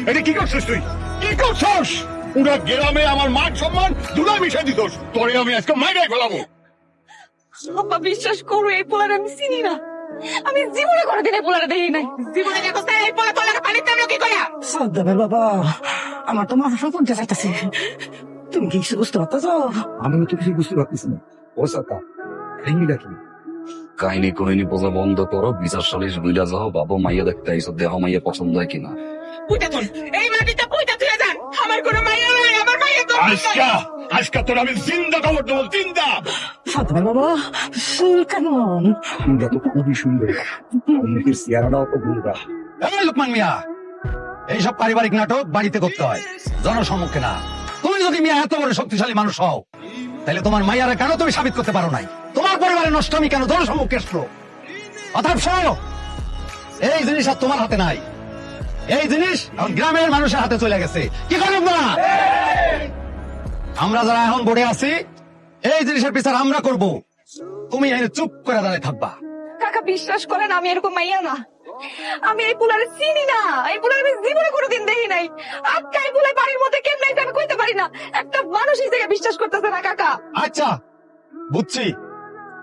এটা কি করছিস তুই? কি করছস? পুরা গ্রামে আমার মান সম্মান দুলাই মিশাই দিতস। তোরে আমি আজকে মাইরাই ফেলাবো। আব্বা বিশ্বাস করো, এই পোলার আমি চিনি না। আমি জীবনে কোনোদিন এই পোলারে দেখি নাই। জীবনে দেখো এই পোলা তোলার পানিতে আমি কি কইয়া সাদ্দামের বাবা, আমার তো মাথা সব উঠতে চাইতেছে। তুমি কি কিছু বুঝতে পারতেছ? আমি তো কিছু বুঝতে পারতেছি না। ও সাকা কাহিনীটা কি? কাহিনী কহিনী বোঝা বন্ধ করো, বিচার সালিশ বুঝা যাও, বাবা মাইয়া দেখতে আইসো, দেহ মাইয়া পছন্দ হয় কিনা। পুইতা তুল, এই মাটিতে পুইতা তুলে যান। আমার কোনো মাইয়া নাই, আমার মাইয়া তো আজকা আজকা তোর আমি জিন্দা খবর দেবো, জিন্দা। সাদ্দামের বাবা, সুর কেমন? আমরা তো খুবই সুন্দর, আমাদের চেহারাটাও তো গুণগা। এই লোকমান মিয়া, এইসব পারিবারিক নাটক বাড়িতে করতে হয়, জনসম্মুখে না। তুমি যদি মিয়া এত বড় শক্তিশালী মানুষ হও, তাহলে তোমার মাইয়ারে কেন তুমি সাবিত করতে পারো নাই? তোমার পরিবারের নষ্টমী কেন জনসম্মুখে আসলো? অর্থাৎ শোনো, এই জিনিস আর তোমার হাতে নাই। এই জিনিস এখন গ্রামের মানুষের হাতে চলে গেছে। কি করব না? আমরা যারা এখন বোর্ডে আছি, এই জিনিসের বিচার আমরা করব। তুমি এখানে চুপ করে দাঁড়িয়ে থাকবা। কাকা বিশ্বাস করেন, আমি এরকম মাইয়া না। আমি এই পোলারে চিনি না, এই পোলারে আমি জীবনে কোনোদিন দেখি নাই। আজকে এই পোলা বাড়ির মধ্যে কেমন আছে আমি কইতে পারি না। একটা মানুষ হিসেবে বিশ্বাস করতেছে না কাকা। আচ্ছা বুঝছি,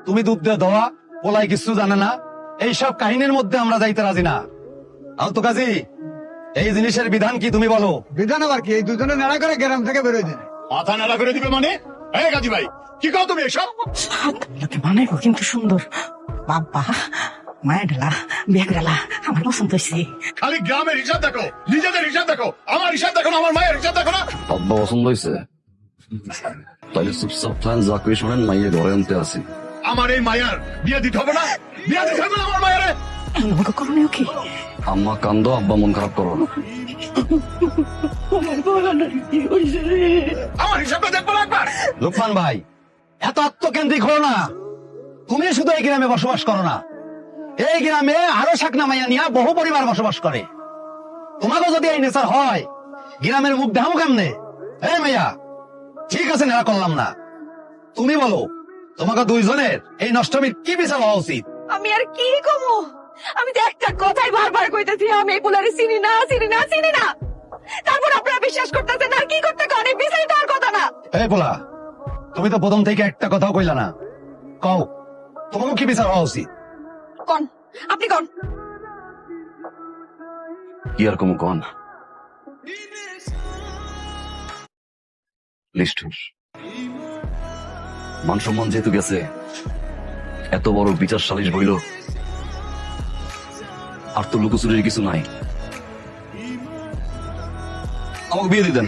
তুমি দুধ দিয়ে দেওয়া পোলাই কিছু জানে না, এইসব কাহিনীর মধ্যে আমরা যাইতে রাজি না। আলতো কাজী, এই জিনিসের বিধান কি তুমি বলো? বিধান আবার কি? এই দুজনে নাড়া করে গ্রাম থেকে বেরোয় দেন। মাথা নাড়া করে দিবে মানে? এই গাজী ভাই, কি কও তুমি এসব? সাদ্দামকে বানাইবো কিন্তু সুন্দর। বাবা, মায়ের ডালা, বিয়ে ডালা আমার পছন্দ হয়েছে। খালি গ্রামের হিসাব দেখো, নিজেদের হিসাব দেখো, আমার হিসাব দেখো না, আমার মায়ের হিসাব দেখো না। আব্বা পছন্দ হয়েছে? তাহলে চুপচাপ থাকেন, যা কই শোনেন, মাইয়া ঘরে আনতে আসি। আমার এই মায়ের বিয়ে দিতে হবে না? বিয়ে দিতে হবে না আমার মায়ের? আমাকে করণীয় কি? আম্মা কান্দো, আব্বা মন খারাপ করো না। আমার বাগানের কি হয়েছে রে? আমার হিসাবটা দেখবো না একবার? লোকমান ভাই, এত আত্মকেন্দ্রিক হলো না। তুমি শুধু এই গ্রামে বসবাস করো না, এই গ্রামে আরো শাকনা মাইয়া নিয়ে বহু পরিবার বসবাস করে। তোমাকে যদি এই নেচার হয়, গ্রামের মুখ দেখাবো কেমনে? এই মাইয়া, ঠিক আছে নেড়া করলাম না, তুমি বলো তোমাকে দুইজনের এই নষ্টমীর কি বিচার হওয়া উচিত? আমি আর কি কমু? আমি তো একটা কথাই বারবার কইতেছি, আমি এই পোলারে চিনি না, চিনি না, চিনি না। তারপর আপনারা বিশ্বাস করতেছেন আর কি করতে কন? এই বিচারই তো আর কথা না। এই পোলা, তুমি তো প্রথম থেকে একটা কথাও কইলা না। কও তোমাকে কি বিচার হওয়া উচিত? কন, আপনি কন। কি আর কম কন? লিস্ট মান সম্মান যেহেতু গেছে, এত বড় বিচার সালিশ বইল, আর তো লুকোচুরির কিছু নাই। আমাকে বিয়ে দিতেন।